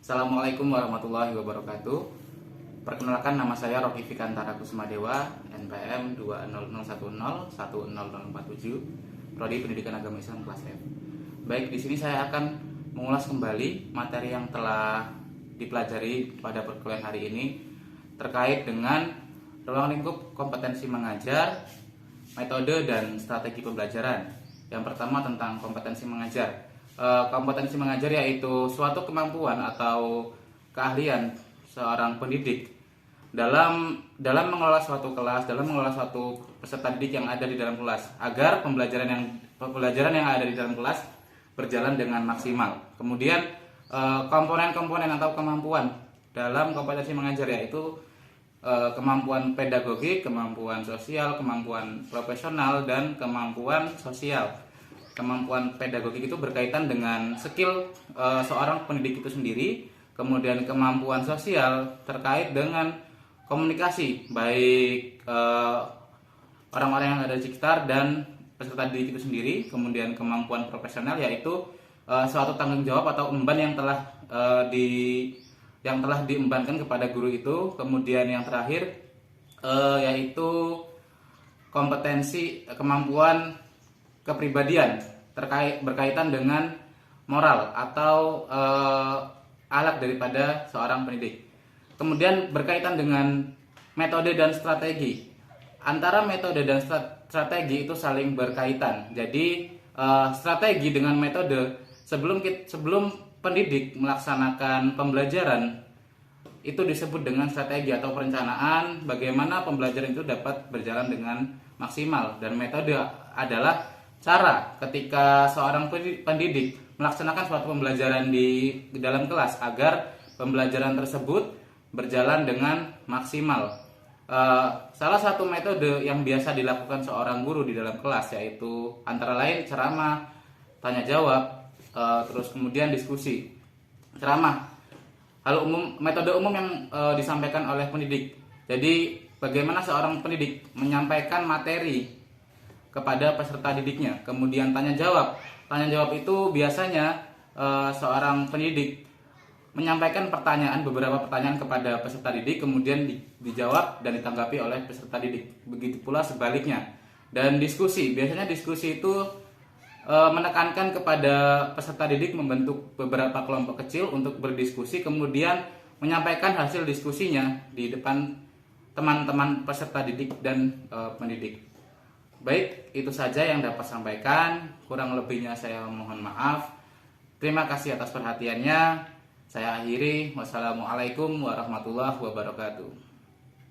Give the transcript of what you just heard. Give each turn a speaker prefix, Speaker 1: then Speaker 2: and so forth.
Speaker 1: Assalamualaikum warahmatullahi wabarakatuh. Perkenalkan, nama saya Rocky Fikantara Kusmadewa, NPM 20010100047, Prodi Pendidikan Agama Islam kelas F. Baik, di sini saya akan mengulas kembali materi yang telah dipelajari pada perkuliahan hari ini terkait dengan ruang lingkup kompetensi mengajar, metode dan strategi pembelajaran. Yang pertama tentang kompetensi mengajar. Kompetensi mengajar yaitu suatu kemampuan atau keahlian seorang pendidik dalam mengelola suatu kelas, dalam mengelola suatu peserta didik yang ada di dalam kelas, agar pembelajaran yang ada di dalam kelas berjalan dengan maksimal. Kemudian komponen-komponen atau kemampuan dalam kompetensi mengajar yaitu kemampuan pedagogik, kemampuan sosial, kemampuan profesional, dan kemampuan sosial. Kemampuan pedagogik itu berkaitan dengan skill seorang pendidik itu sendiri. Kemudian kemampuan sosial terkait dengan komunikasi, baik orang-orang yang ada di sekitar dan peserta didik itu sendiri. Kemudian kemampuan profesional yaitu suatu tanggung jawab atau emban yang telah diembankan kepada guru itu. Kemudian yang terakhir yaitu kemampuan kepribadian berkaitan dengan moral atau akhlak daripada seorang pendidik. Kemudian berkaitan dengan metode dan strategi. Antara metode dan strategi itu saling berkaitan. Jadi strategi dengan metode, sebelum pendidik melaksanakan pembelajaran, itu disebut dengan strategi atau perencanaan bagaimana pembelajaran itu dapat berjalan dengan maksimal. Dan metode adalah cara ketika seorang pendidik melaksanakan suatu pembelajaran di dalam kelas agar pembelajaran tersebut berjalan dengan maksimal. Salah satu metode yang biasa dilakukan seorang guru di dalam kelas yaitu antara lain ceramah, tanya jawab, terus kemudian diskusi. Ceramah, metode umum yang disampaikan oleh pendidik. Jadi bagaimana seorang pendidik menyampaikan materi kepada peserta didiknya. Kemudian tanya jawab itu biasanya seorang pendidik menyampaikan beberapa pertanyaan kepada peserta didik, kemudian dijawab dan ditanggapi oleh peserta didik. Begitu pula sebaliknya. Dan diskusi, biasanya diskusi itu menekankan kepada peserta didik membentuk beberapa kelompok kecil untuk berdiskusi, kemudian menyampaikan hasil diskusinya di depan teman-teman peserta didik dan pendidik. Baik, itu saja yang dapat sampaikan. Kurang lebihnya saya mohon maaf. Terima kasih atas perhatiannya. Saya akhiri. Wassalamualaikum warahmatullahi wabarakatuh.